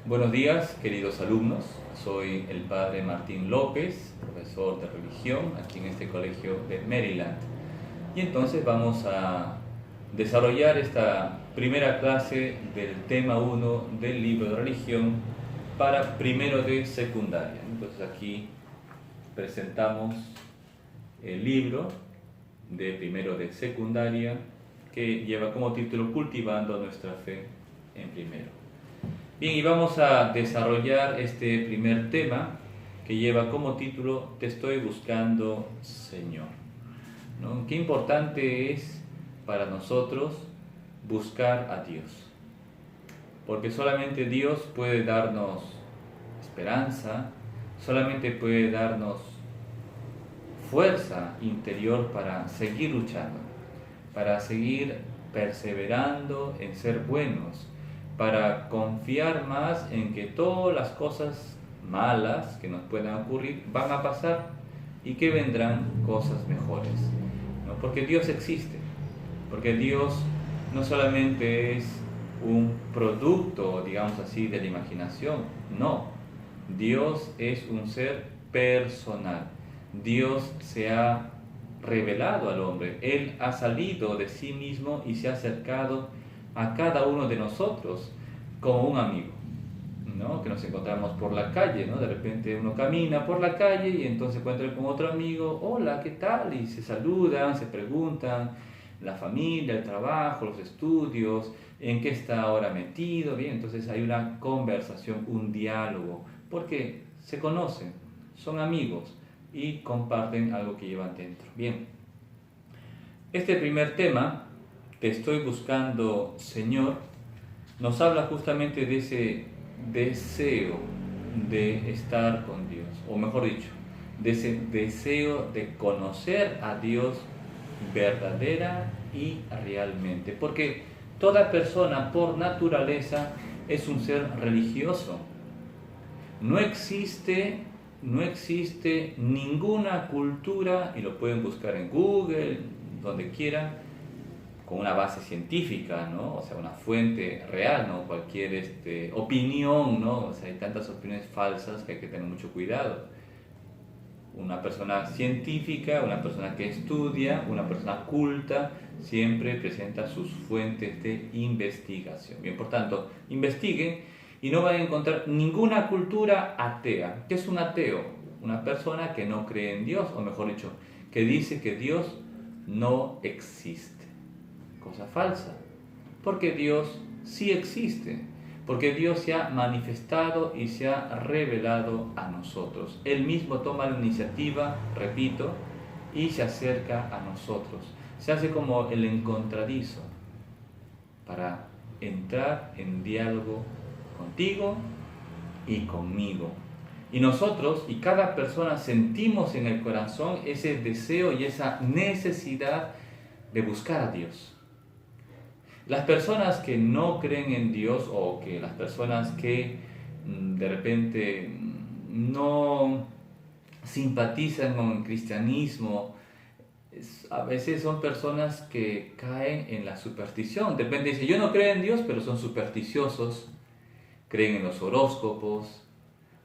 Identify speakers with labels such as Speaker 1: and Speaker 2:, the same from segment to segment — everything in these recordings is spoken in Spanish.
Speaker 1: Buenos días, queridos alumnos. Soy el padre Martín López, profesor de religión aquí en este colegio de Maryland. Y entonces vamos a desarrollar esta primera clase del tema 1 del libro de religión para primero de secundaria. Entonces aquí presentamos el libro de primero de secundaria que lleva como título Cultivando nuestra fe en primero. Bien, y vamos a desarrollar este primer tema que lleva como título Te estoy buscando, Señor. ¿No? Qué importante es para nosotros buscar a Dios, porque solamente Dios puede darnos esperanza, solamente puede darnos fuerza interior para seguir luchando, para seguir perseverando en ser buenos, para confiar más en que todas las cosas malas que nos puedan ocurrir van a pasar y que vendrán cosas mejores, ¿no? Porque Dios existe, porque Dios no solamente es un producto, digamos así, de la imaginación, no, Dios es un ser personal. Dios se ha revelado al hombre, Él ha salido de sí mismo y se ha acercado a cada uno de nosotros como un amigo, ¿no? Que nos encontramos por la calle, ¿no? De repente uno camina por la calle y entonces encuentra con otro amigo, hola, ¿qué tal? Y se saludan, se preguntan, la familia, el trabajo, los estudios, en qué está ahora metido, bien, entonces hay una conversación, un diálogo, porque se conocen, son amigos y comparten algo que llevan dentro. Bien, este primer tema, Te estoy buscando, Señor, nos habla justamente de ese deseo de estar con Dios, o mejor dicho, de ese deseo de conocer a Dios verdadera y realmente, porque toda persona por naturaleza es un ser religioso. No existe, no existe ninguna cultura, y lo pueden buscar en Google, donde quieran, con una base científica, ¿no? O sea, una fuente real, ¿no? Cualquier opinión, ¿no? O sea, hay tantas opiniones falsas que hay que tener mucho cuidado. Una persona científica, una persona que estudia, una persona culta, siempre presenta sus fuentes de investigación. Bien, por tanto, investiguen y no van a encontrar ninguna cultura atea. ¿Qué es un ateo? Una persona que no cree en Dios, o mejor dicho, que dice que Dios no existe. Cosa falsa, porque Dios sí existe, porque Dios se ha manifestado y se ha revelado a nosotros. Él mismo toma la iniciativa, repito, y se acerca a nosotros. Se hace como el encontradizo para entrar en diálogo contigo y conmigo. Y nosotros y cada persona sentimos en el corazón ese deseo y esa necesidad de buscar a Dios. Las personas que no creen en Dios, o que las personas que de repente no simpatizan con el cristianismo, a veces son personas que caen en la superstición. De repente dicen, yo no creo en Dios, pero son supersticiosos, creen en los horóscopos,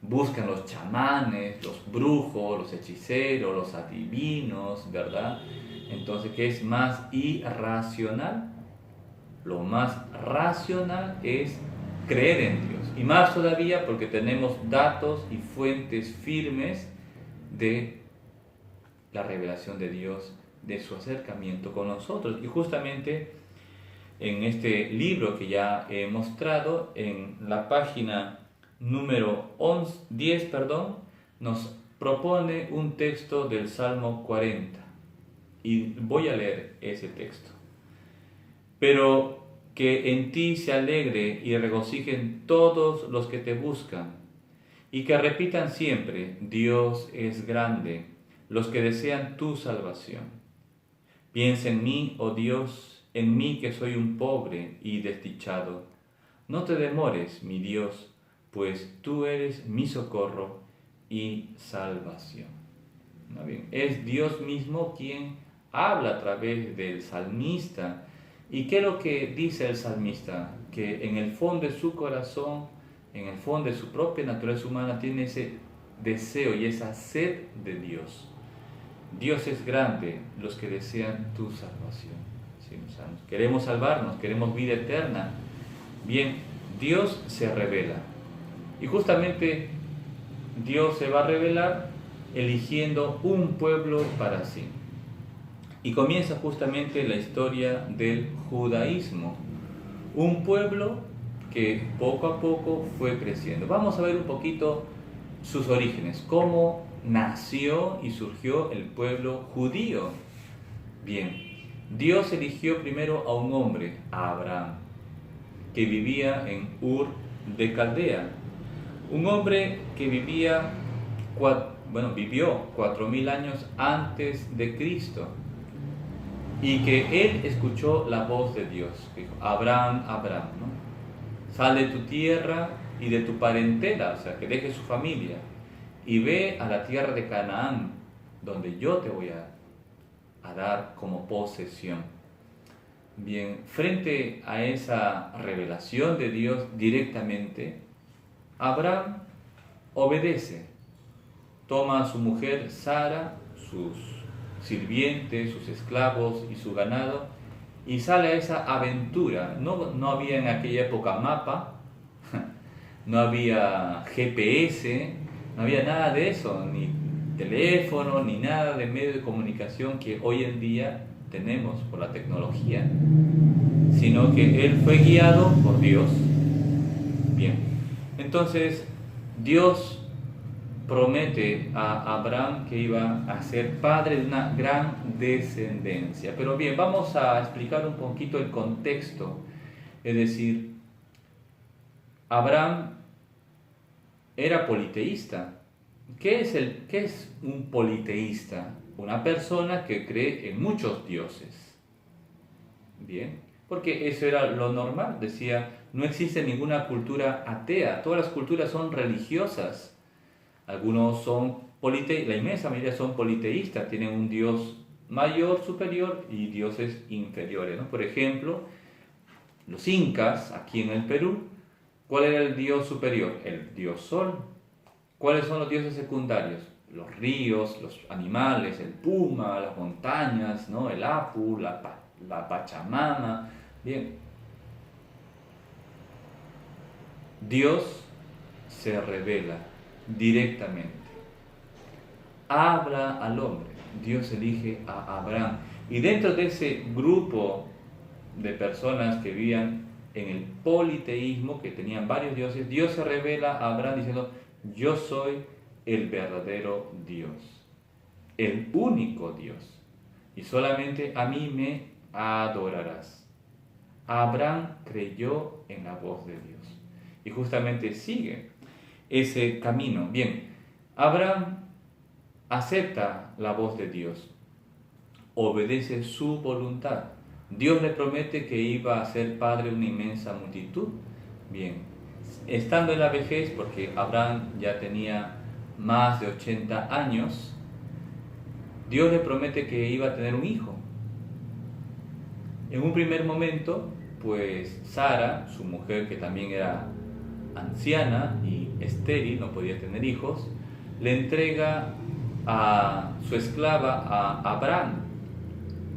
Speaker 1: buscan los chamanes, los brujos, los hechiceros, los adivinos, ¿verdad? Entonces, ¿qué es más irracional? Lo más racional es creer en Dios. Y más todavía porque tenemos datos y fuentes firmes de la revelación de Dios, de su acercamiento con nosotros. Y justamente en este libro que ya he mostrado, en la página número 10, nos propone un texto del Salmo 40. Y voy a leer ese texto. Pero que en ti se alegre y regocijen todos los que te buscan, y que repitan siempre, Dios es grande, los que desean tu salvación. Piensa en mí, oh Dios, en mí que soy un pobre y desdichado. No te demores, mi Dios, pues tú eres mi socorro y salvación. ¿No? Bien, es Dios mismo quien habla a través del salmista. ¿Y qué es lo que dice el salmista? Que en el fondo de su corazón en el fondo de su propia naturaleza humana, tiene ese deseo y esa sed de Dios. Dios es grande, los que desean tu salvación. ¿Sí? O sea, queremos salvarnos, queremos vida eterna. Bien, Dios se revela. Y justamente Dios se va a revelar eligiendo un pueblo para sí. Y comienza justamente la historia del judaísmo. Un pueblo que poco a poco fue creciendo. Vamos a ver un poquito sus orígenes, cómo nació y surgió el pueblo judío. Bien, Dios eligió primero a un hombre, a Abraham, que vivía en Ur de Caldea. Un hombre que vivió 4000 años antes de Cristo, y que él escuchó la voz de Dios, que dijo, Abraham, Abraham, ¿no? Sal de tu tierra y de tu parentela, o sea, que deje su familia, y ve a la tierra de Canaán, donde yo te voy a dar como posesión. Bien, frente a esa revelación de Dios directamente, Abraham obedece, toma a su mujer Sara, sus sirvientes, sus esclavos y su ganado, y sale a esa aventura. No había en aquella época mapa, no había GPS, no había nada de eso, ni teléfono, ni nada de medio de comunicación que hoy en día tenemos por la tecnología, sino que él fue guiado por Dios. Bien, entonces Dios promete a Abraham que iba a ser padre de una gran descendencia. Pero bien, vamos a explicar un poquito el contexto. Es decir, Abraham era politeísta. ¿Qué es un politeísta? Una persona que cree en muchos dioses. Bien, porque eso era lo normal. Decía, no existe ninguna cultura atea, todas las culturas son religiosas. Algunos son politeístas, la inmensa mayoría son politeístas, tienen un dios mayor, superior y dioses inferiores, ¿no? Por ejemplo, los incas, aquí en el Perú, ¿cuál era el dios superior? El dios sol. ¿Cuáles son los dioses secundarios? Los ríos, los animales, el puma, las montañas, ¿no? El Apu, la Pachamama. Bien. Dios se revela directamente, habla al hombre. Dios elige a Abraham, y dentro de ese grupo de personas que vivían en el politeísmo, que tenían varios dioses, Dios se revela a Abraham diciendo, yo soy el verdadero Dios, el único Dios, y solamente a mí me adorarás. Abraham creyó en la voz de Dios y justamente sigue ese camino. Bien, Abraham acepta la voz de Dios, obedece su voluntad. Dios le promete que iba a ser padre de una inmensa multitud. Bien, estando en la vejez, porque Abraham ya tenía más de 80 años, Dios le promete que iba a tener un hijo. En un primer momento, pues Sara, su mujer, que también era anciana y estéril, no podía tener hijos, le entrega a su esclava a Abraham,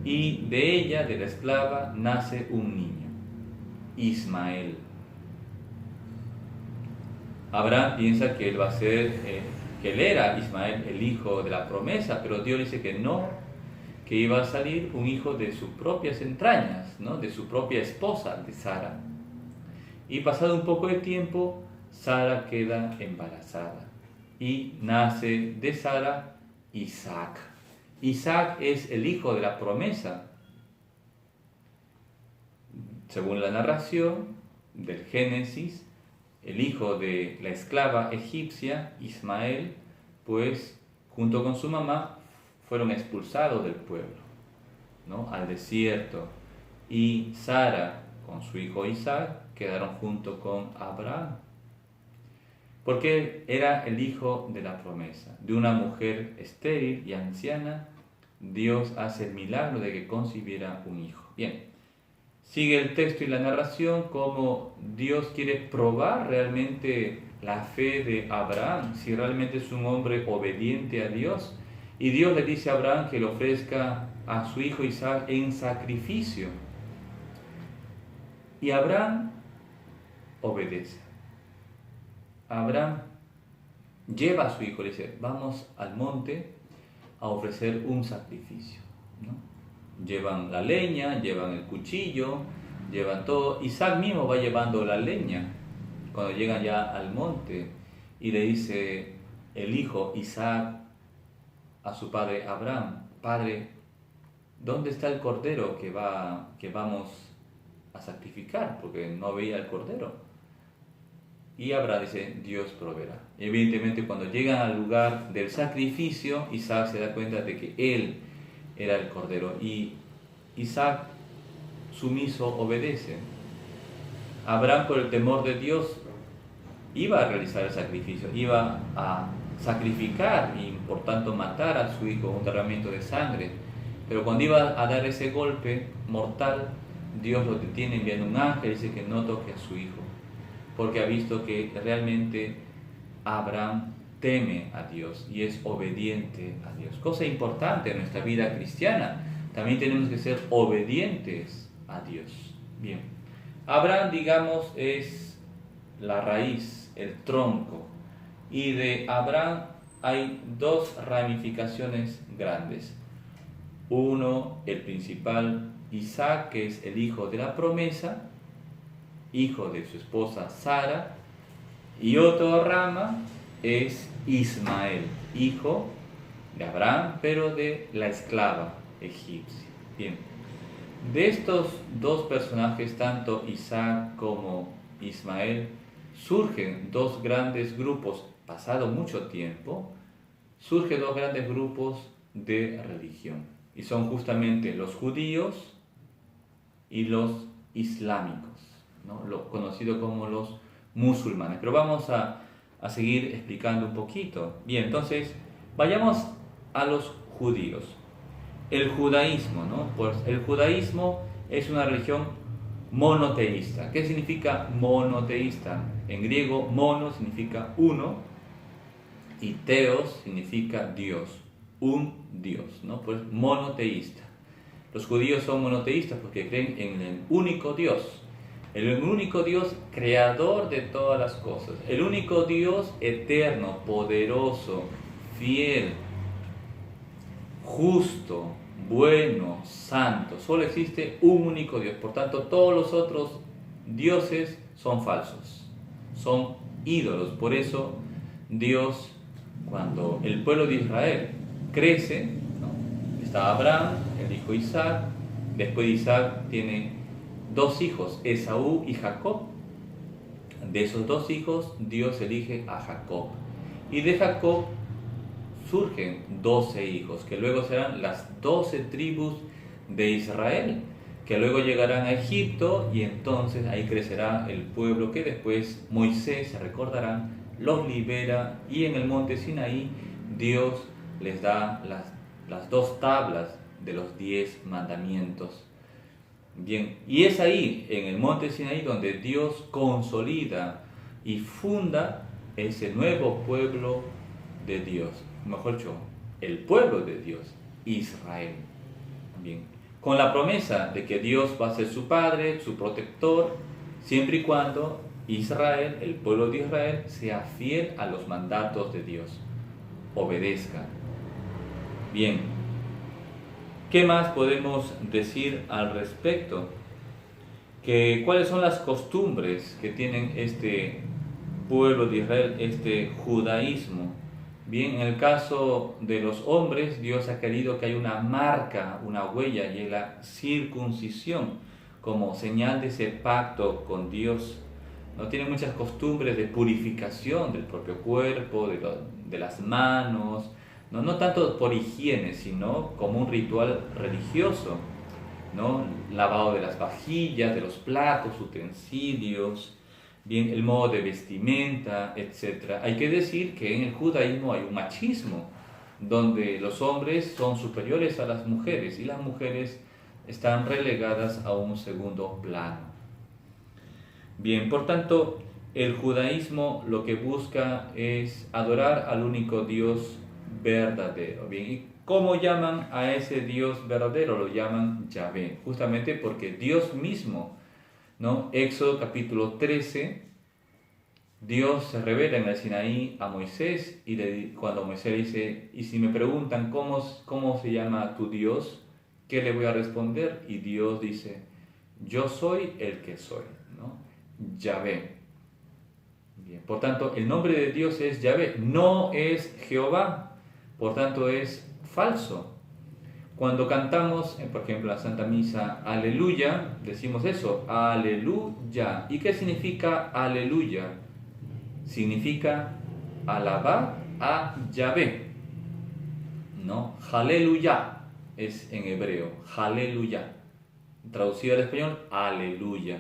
Speaker 1: y de ella, de la esclava, nace un niño, Ismael. Abraham piensa que él va a ser, que él era Ismael, el hijo de la promesa, pero Dios dice que no, que iba a salir un hijo de sus propias entrañas, ¿no? De su propia esposa, de Sara. Y pasado un poco de tiempo, Sara queda embarazada y nace de Sara Isaac. Isaac es el hijo de la promesa. Según la narración del Génesis, el hijo de la esclava egipcia, Ismael, pues junto con su mamá fueron expulsados del pueblo, ¿no? Al desierto. Y Sara, con su hijo Isaac, quedaron junto con Abraham, porque era el hijo de la promesa. De una mujer estéril y anciana, Dios hace el milagro de que concibiera un hijo. Bien, Sigue el texto y la narración como Dios quiere probar realmente la fe de Abraham, si realmente es un hombre obediente a Dios. Y Dios le dice a Abraham que le ofrezca a su hijo Isaac en sacrificio. Y Abraham obedece. Abraham lleva a su hijo, le dice, vamos al monte a ofrecer un sacrificio, ¿no? Llevan la leña, llevan el cuchillo, llevan todo. Isaac mismo va llevando la leña cuando llegan ya al monte y le dice el hijo Isaac a su padre Abraham, padre, ¿dónde está el cordero que vamos a sacrificar? Porque no veía el cordero. Y Abraham dice, Dios proveerá. Y evidentemente cuando llegan al lugar del sacrificio, Isaac se da cuenta de que él era el cordero. Y Isaac, sumiso, obedece. Abraham, por el temor de Dios, iba a realizar el sacrificio, iba a sacrificar y por tanto matar a su hijo, un derramamiento de sangre. Pero cuando iba a dar ese golpe mortal, Dios lo detiene enviando un ángel y dice que no toque a su hijo, porque ha visto que realmente Abraham teme a Dios y es obediente a Dios. Cosa importante en nuestra vida cristiana, también tenemos que ser obedientes a Dios. Bien, Abraham, digamos, es la raíz, el tronco, y de Abraham hay dos ramificaciones grandes. Uno, el principal, Isaac, que es el hijo de la promesa, hijo de su esposa Sara, y otra rama es Ismael, hijo de Abraham, pero de la esclava egipcia. Bien, de estos dos personajes, tanto Isaac como Ismael, surgen dos grandes grupos, pasado mucho tiempo, surgen dos grandes grupos de religión, y son justamente los judíos y los islámicos, ¿no? Lo conocido como los musulmanes. Pero vamos a seguir explicando un poquito. Bien, entonces vayamos a los judíos. El judaísmo, ¿no? Pues el judaísmo es una religión monoteísta. ¿Qué significa monoteísta? En griego, mono significa uno y teos significa Dios, un Dios, ¿no? Pues monoteísta. Los judíos son monoteístas porque creen en el único Dios. El único Dios creador de todas las cosas, el único Dios eterno, poderoso, fiel, justo, bueno, santo. Solo existe un único Dios. Por tanto, todos los otros dioses son falsos, son ídolos. Por eso Dios, cuando el pueblo de Israel crece, ¿no? Está Abraham, el hijo Isaac, después de Isaac tiene dos hijos, Esaú y Jacob. De esos dos hijos, Dios elige a Jacob. Y de Jacob surgen 12 hijos, que luego serán las 12 tribus de Israel, que luego llegarán a Egipto y entonces ahí crecerá el pueblo que después Moisés, se recordarán, los libera y en el monte Sinaí Dios les da las dos tablas de los 10 mandamientos. Bien, y es ahí, en el monte Sinaí, donde Dios consolida y funda ese nuevo pueblo de Dios, mejor dicho, el pueblo de Dios, Israel. Bien, con la promesa de que Dios va a ser su padre, su protector, siempre y cuando Israel, el pueblo de Israel, sea fiel a los mandatos de Dios, obedezca. Bien, ¿qué más podemos decir al respecto? ¿Cuáles son las costumbres que tienen este pueblo de Israel, este judaísmo? Bien, en el caso de los hombres, Dios ha querido que haya una marca, una huella, y es la circuncisión, como señal de ese pacto con Dios. No tiene muchas costumbres de purificación del propio cuerpo, de las manos, no tanto por higiene, sino como un ritual religioso, ¿no? Lavado de las vajillas, de los platos, utensilios, bien, el modo de vestimenta, etc. Hay que decir que en el judaísmo hay un machismo, donde los hombres son superiores a las mujeres y las mujeres están relegadas a un segundo plano. Bien, por tanto, el judaísmo lo que busca es adorar al único Dios verdadero. Bien, ¿y cómo llaman a ese Dios verdadero? Lo llaman Yahvé, justamente porque Dios mismo, ¿no? Éxodo capítulo 13, Dios se revela en el Sinaí a Moisés y cuando Moisés dice, y si me preguntan cómo se llama tu Dios, ¿qué le voy a responder? Y Dios dice, yo soy el que soy, ¿no? Yahvé. Bien, por tanto, el nombre de Dios es Yahvé, no es Jehová, por tanto es falso. Cuando cantamos, por ejemplo, la Santa Misa, aleluya, decimos eso, aleluya. ¿Y qué significa aleluya? Significa alabar a Yahvé, ¿no? Aleluya es en hebreo, aleluya. Traducido al español, aleluya.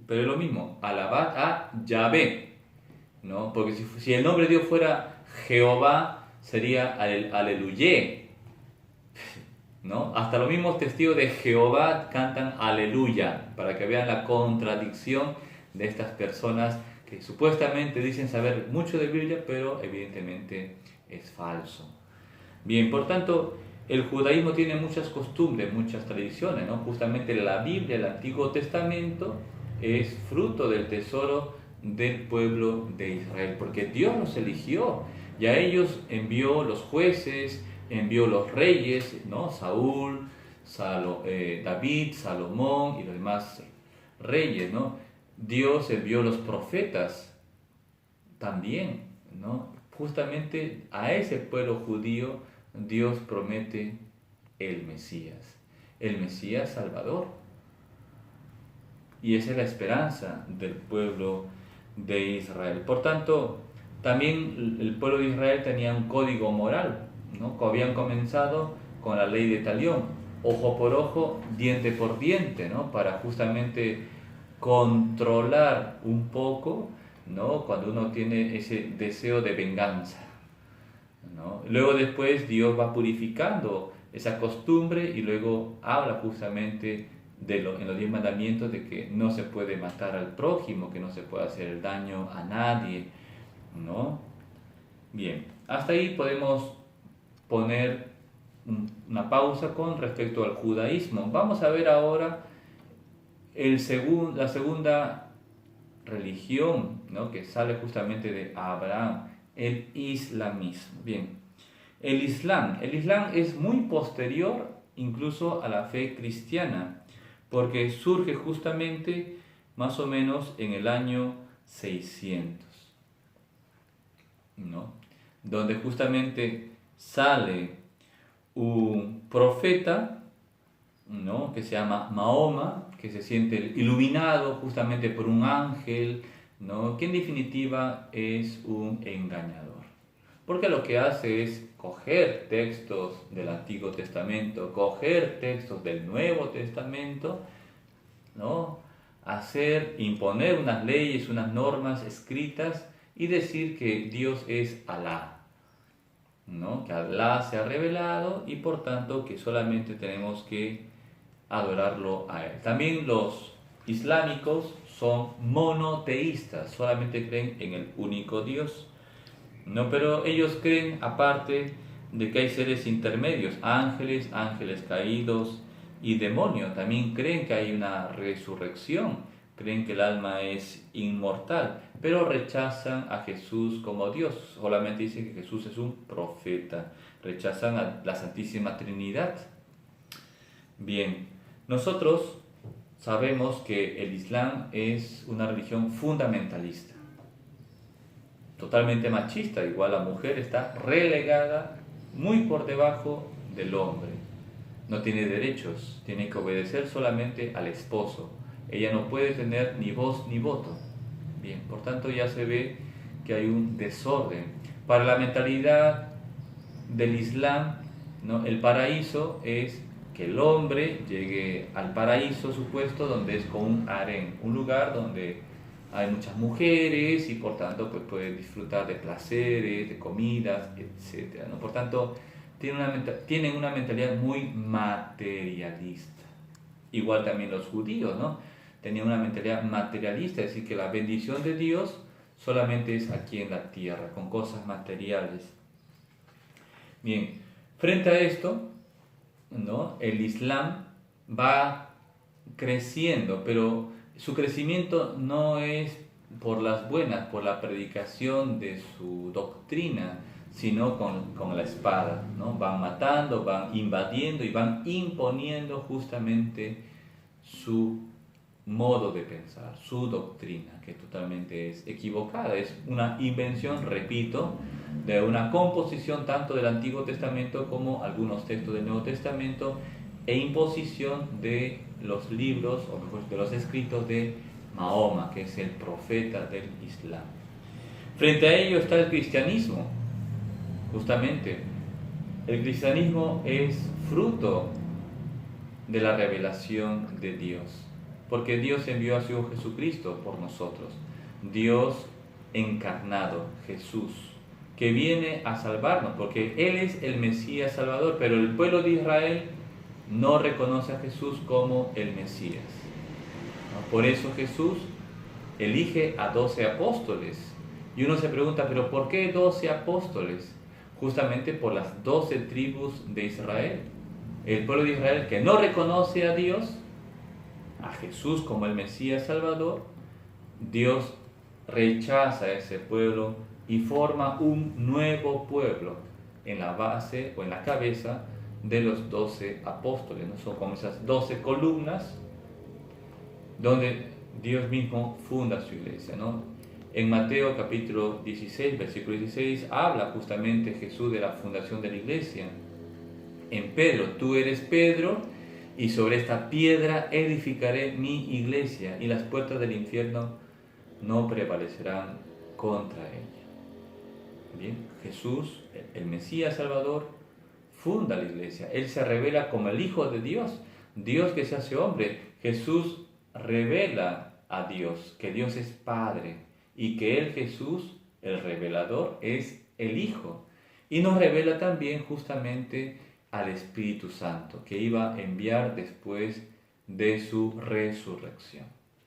Speaker 1: Pero es lo mismo, alabar a Yahvé, ¿no? Porque si el nombre de Dios fuera Jehová, sería aleluyé, ¿no? Hasta los mismos testigos de Jehová cantan aleluya, para que vean la contradicción de estas personas que supuestamente dicen saber mucho de Biblia, pero evidentemente es falso. Bien, por tanto, el judaísmo tiene muchas costumbres, muchas tradiciones, ¿no? Justamente la Biblia, el Antiguo Testamento, es fruto del tesoro del pueblo de Israel, porque Dios los eligió y a ellos envió los jueces, envió los reyes, ¿no? Saúl, David, Salomón y los demás reyes, ¿no? Dios envió los profetas también, ¿no? Justamente a ese pueblo judío Dios promete el Mesías Salvador. Y esa es la esperanza del pueblo de Israel. Por tanto, también el pueblo de Israel tenía un código moral, ¿no? Habían comenzado con la ley de talión, ojo por ojo, diente por diente, ¿no? Para justamente controlar un poco, ¿no? Cuando uno tiene ese deseo de venganza, ¿no? Luego después Dios va purificando esa costumbre y luego habla justamente en los 10 mandamientos de que no se puede matar al prójimo, que no se puede hacer daño a nadie, ¿no? Bien, hasta ahí podemos poner una pausa con respecto al judaísmo. Vamos a ver ahora la segunda religión, ¿no? Que sale justamente de Abraham, el islamismo. Bien, el Islam es muy posterior incluso a la fe cristiana, porque surge justamente más o menos en el año 600, ¿no? Donde justamente sale un profeta, ¿no? Que se llama Mahoma, que se siente iluminado justamente por un ángel, ¿no? Que en definitiva es un engañador, porque lo que hace es coger textos del Antiguo Testamento, coger textos del Nuevo Testamento, ¿no? Imponer unas leyes, unas normas escritas y decir que Dios es Alá, ¿no? Que Alá se ha revelado y por tanto que solamente tenemos que adorarlo a Él. También los islámicos son monoteístas, solamente creen en el único Dios, ¿no? Pero ellos creen, aparte, de que hay seres intermedios, ángeles, ángeles caídos y demonios. También creen que hay una resurrección, creen que el alma es inmortal, pero rechazan a Jesús como Dios. Solamente dicen que Jesús es un profeta, rechazan a la Santísima Trinidad. Bien, nosotros sabemos que el Islam es una religión fundamentalista, totalmente machista. Igual la mujer está relegada muy por debajo del hombre, no tiene derechos, tiene que obedecer solamente al esposo, ella no puede tener ni voz ni voto. Bien, por tanto ya se ve que hay un desorden. Para la mentalidad del Islam, ¿no? El paraíso es que el hombre llegue al paraíso supuesto, donde es como un harén, un lugar donde hay muchas mujeres y por tanto pues puede disfrutar de placeres, de comidas, etc., ¿no? Por tanto tienen una mentalidad muy materialista, Igual también los judíos, ¿no? Tenían una mentalidad materialista, es decir, que la bendición de Dios solamente es aquí en la tierra, con cosas materiales. Bien, frente a esto, ¿no? El Islam va creciendo, pero su crecimiento no es por las buenas, por la predicación de su doctrina, sino con la espada, ¿no? Van matando, van invadiendo y van imponiendo justamente su modo de pensar, su doctrina, que totalmente es equivocada, es una invención, repito, de una composición tanto del Antiguo Testamento como algunos textos del Nuevo Testamento e imposición de los libros, o mejor, de los escritos de Mahoma, que es el profeta del Islam. Frente a ello está el cristianismo, justamente. El cristianismo es fruto de la revelación de Dios, porque Dios envió a su Hijo Jesucristo por nosotros, Dios encarnado, Jesús, que viene a salvarnos, porque Él es el Mesías Salvador, pero el pueblo de Israel no reconoce a Jesús como el Mesías. Por eso Jesús elige a 12 apóstoles. Y uno se pregunta, ¿pero por qué 12 apóstoles? Justamente por las 12 tribus de Israel. El pueblo de Israel que no reconoce a Dios, a Jesús como el Mesías Salvador, Dios rechaza a ese pueblo y forma un nuevo pueblo en la base o en la cabeza de los 12 apóstoles, ¿no? Son como esas 12 columnas donde Dios mismo funda su iglesia, ¿no? En Mateo capítulo 16, versículo 16, habla justamente Jesús de la fundación de la iglesia. En Pedro, tú eres Pedro, y sobre esta piedra edificaré mi iglesia, y las puertas del infierno no prevalecerán contra ella. Bien, Jesús, el Mesías Salvador, funda la iglesia. Él se revela como el Hijo de Dios, Dios que se hace hombre. Jesús revela a Dios, que Dios es Padre, y que Él, Jesús, el revelador, es el Hijo. Y nos revela también justamente al Espíritu Santo, que iba a enviar después de su resurrección.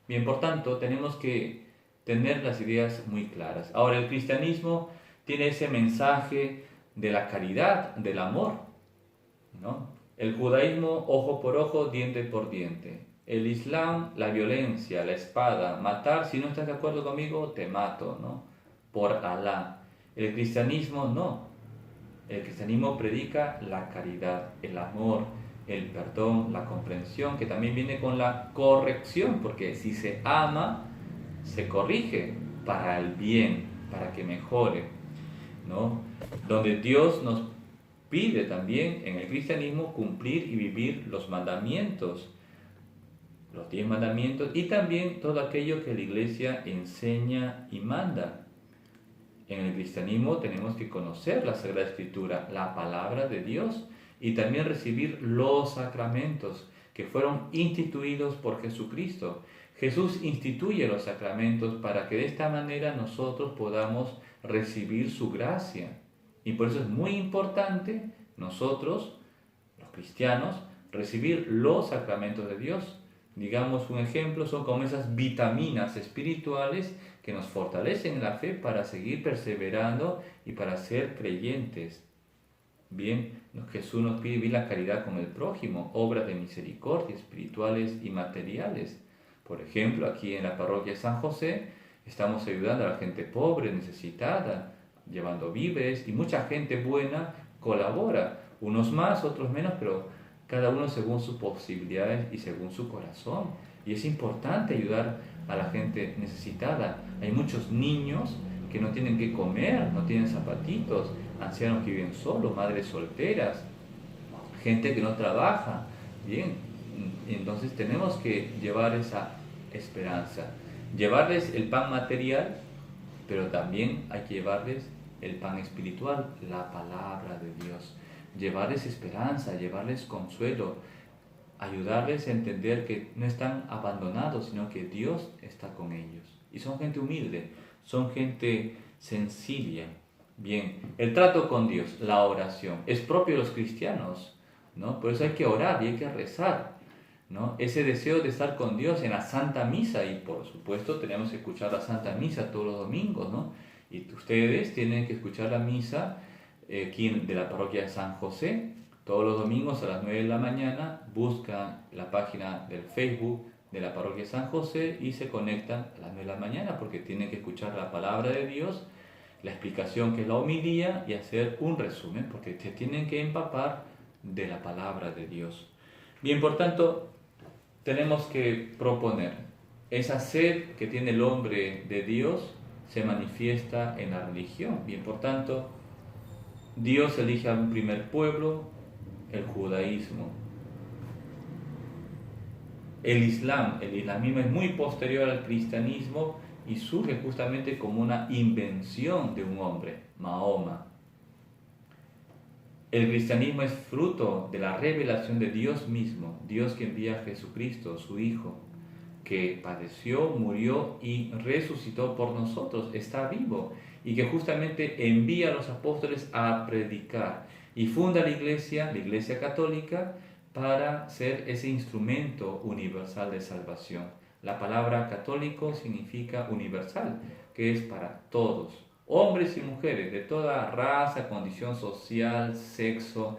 Speaker 1: Bien, por tanto, tenemos que tener las ideas muy claras. Ahora, el cristianismo tiene ese mensaje de la caridad, del amor, ¿no? El judaísmo, ojo por ojo, diente por diente. El Islam, la violencia, la espada, matar, si no estás de acuerdo conmigo, te mato, ¿no? Por Alá. El cristianismo no. El cristianismo predica la caridad, el amor, el perdón, la comprensión, que también viene con la corrección, porque si se ama, se corrige para el bien, para que mejore, ¿no? Donde Dios nos pide también en el cristianismo cumplir y vivir los mandamientos, los 10 mandamientos, y también todo aquello que la iglesia enseña y manda. En el cristianismo tenemos que conocer la Sagrada Escritura, la palabra de Dios, y también recibir los sacramentos que fueron instituidos por Jesucristo. Jesús instituye los sacramentos para que de esta manera nosotros podamos recibir su gracia. Y por eso es muy importante nosotros, los cristianos, recibir los sacramentos de Dios. Digamos, un ejemplo son como esas vitaminas espirituales que nos fortalecen en la fe para seguir perseverando y para ser creyentes. Bien, Jesús nos pide vivir la caridad con el prójimo, obras de misericordia espirituales y materiales. Por ejemplo, aquí en la parroquia de San José estamos ayudando a la gente pobre, necesitada, llevando víveres, y mucha gente buena colabora, unos más, otros menos, pero cada uno según sus posibilidades y según su corazón. Y es importante ayudar a la gente necesitada. Hay muchos niños que no tienen que comer, no tienen zapatitos, ancianos que viven solos, madres solteras, gente que no trabaja. Bien, entonces tenemos que llevar esa esperanza, llevarles el pan material, pero también hay que llevarles el pan espiritual, la palabra de Dios. Llevarles esperanza, llevarles consuelo, ayudarles a entender que no están abandonados, sino que Dios está con ellos. Y son gente humilde, son gente sencilla. Bien, el trato con Dios, la oración, es propio de los cristianos, ¿no? Por eso hay que orar y hay que rezar, ¿no? Ese deseo de estar con Dios en la Santa Misa, y por supuesto tenemos que escuchar la Santa Misa todos los domingos, ¿no? Y ustedes tienen que escuchar la misa aquí de la parroquia de San José todos los domingos a las 9 de la mañana. Buscan la página del Facebook de la parroquia de San José y se conectan a las 9 de la mañana, porque tienen que escuchar la palabra de Dios, la explicación que es la homilía, y hacer un resumen, porque se tienen que empapar de la palabra de Dios. Bien, por tanto, tenemos que proponer esa sed que tiene el hombre de Dios, se manifiesta en la religión. Bien, por tanto, Dios elige a un primer pueblo, el judaísmo. El islamismo es muy posterior al cristianismo y surge justamente como una invención de un hombre, Mahoma. El cristianismo es fruto de la revelación de Dios mismo, Dios que envía a Jesucristo, su Hijo, que padeció, murió y resucitó por nosotros, está vivo, y que justamente envía a los apóstoles a predicar y funda la Iglesia Católica, para ser ese instrumento universal de salvación. La palabra católico significa universal, que es para todos, hombres y mujeres, de toda raza, condición social, sexo.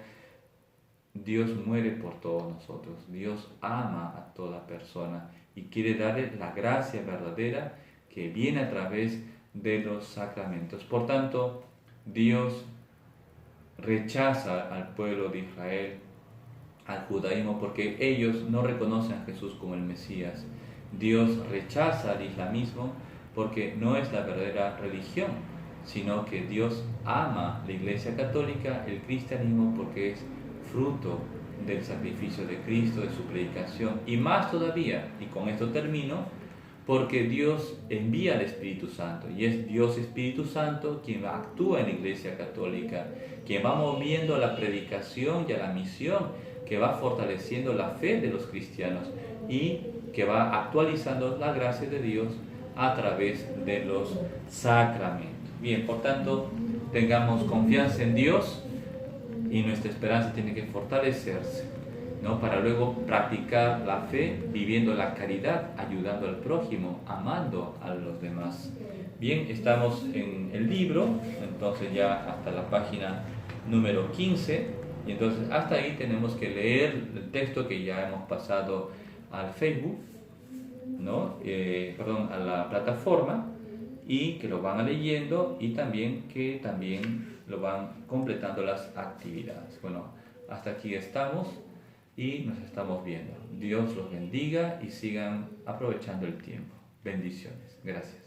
Speaker 1: Dios muere por todos nosotros, Dios ama a toda persona y quiere darle la gracia verdadera que viene a través de los sacramentos. Por tanto, Dios rechaza al pueblo de Israel, al judaísmo, porque ellos no reconocen a Jesús como el Mesías. Dios rechaza al islamismo porque no es la verdadera religión, sino que Dios ama la Iglesia Católica, el cristianismo, porque es fruto del sacrificio de Cristo, de su predicación, y más todavía, y con esto termino, porque Dios envía al Espíritu Santo, y es Dios Espíritu Santo quien actúa en la Iglesia Católica, quien va moviendo a la predicación y a la misión, que va fortaleciendo la fe de los cristianos y que va actualizando la gracia de Dios a través de los sacramentos. Bien, por tanto, tengamos confianza en Dios, y nuestra esperanza tiene que fortalecerse, ¿no? Para luego practicar la fe, viviendo la caridad, ayudando al prójimo, amando a los demás. Bien, estamos en el libro, entonces ya hasta la página número 15, y entonces hasta ahí tenemos que leer el texto que ya hemos pasado al Facebook, ¿no? A la plataforma, y que lo van leyendo, y también que lo van completando las actividades. Bueno, hasta aquí estamos y nos estamos viendo. Dios los bendiga y sigan aprovechando el tiempo. Bendiciones. Gracias.